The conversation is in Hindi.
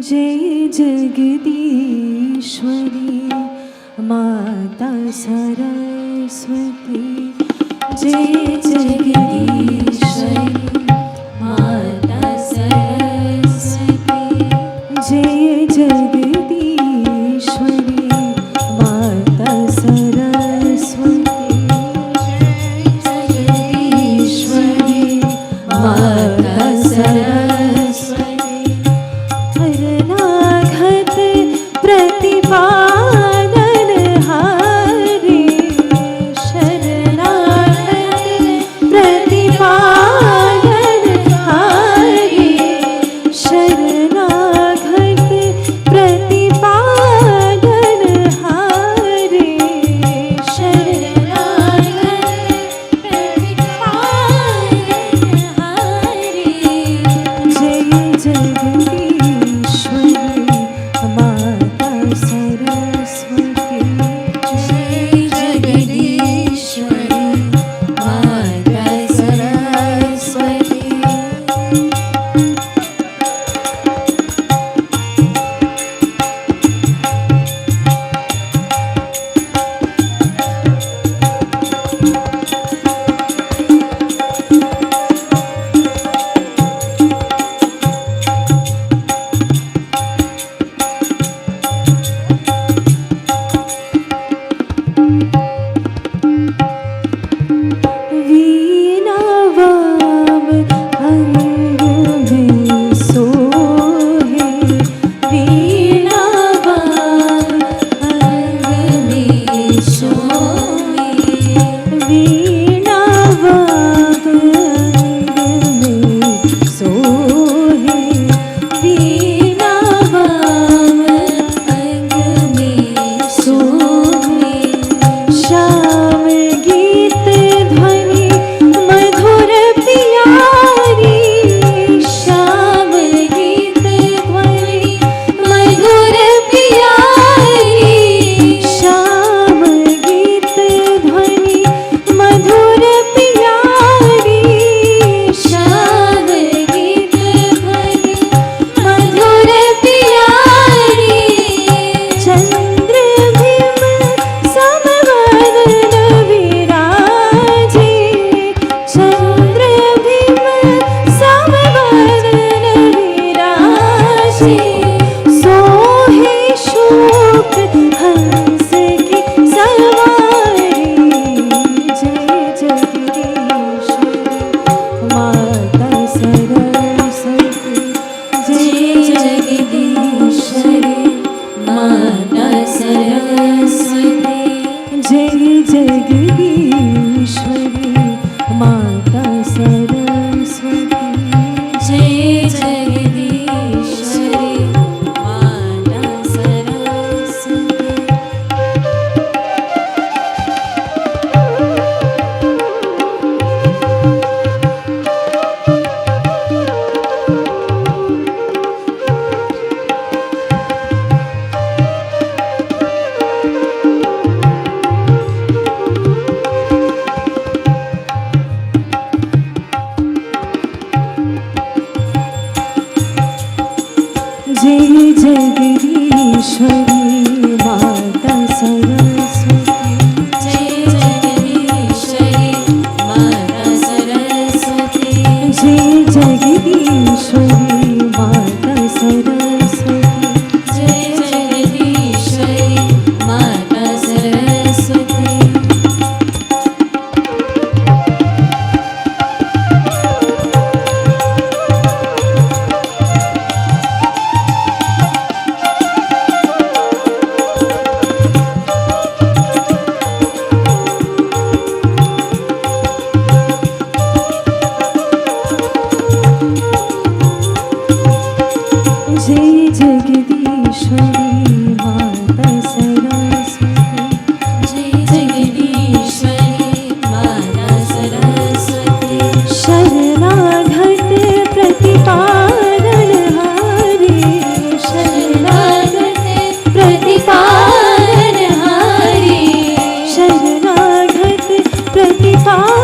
जय जगदीश्वरी माता सरस्वती। जय जगदीश्वरी माता सरस्वती। जय जगदीश्वरी माता सरस्वती। जगदीश्वरी माता सरस्वती। शरणागत प्रतिपादन हारे। शरणागत प्रतिपादन हारे। शरणागत प्रतिपादन हारे। शरणागत प्रतिपादन हारे। जय जगदीश्वरी माता सरस्वती। जय जगदीश्वरी माता सरस्वती। वीणा वाम अंग में सोहे। वीणा वाम अंग में सोहे। वीणा वाम अंग में सोहे। वीणा वाम अंग में सोहे। श्याम गीत ध्वनि मधुर प्यारी। श्याम गीत ध्वनि मधुर प्यारी। श्याम गीत ध्वनि मधुर प्यारी। श्याम गीत ध्वनि मधुर प्यारी। चंद्र भीम समवदन विराजे। चंद्र भीम समवदन विराजे। सोहे शोक हंस की सवारी। जय जगदीश्वरी माता सरस्वती। जय जगदीश्वरी माता सरस्वती। जय जगदीश्वरी माता सरस्वती। जय जगदीश्वरी माता सरस्वती। जय जगदीश्वरी माता सरस्वती। जय जगदीश्वरी माता सरस्वती। जय जगदीश्वरी माता सरस्वती। जय जगदीश्वरी माता सरस्वती। जय जगदीश्वरी माता सरस्वती। जय जगदीश्वरी माता सरस्वती। शरणागत प्रतिपादन हारे। शरणागत प्रतिपादन हारे। शरणागत प्रतिपादन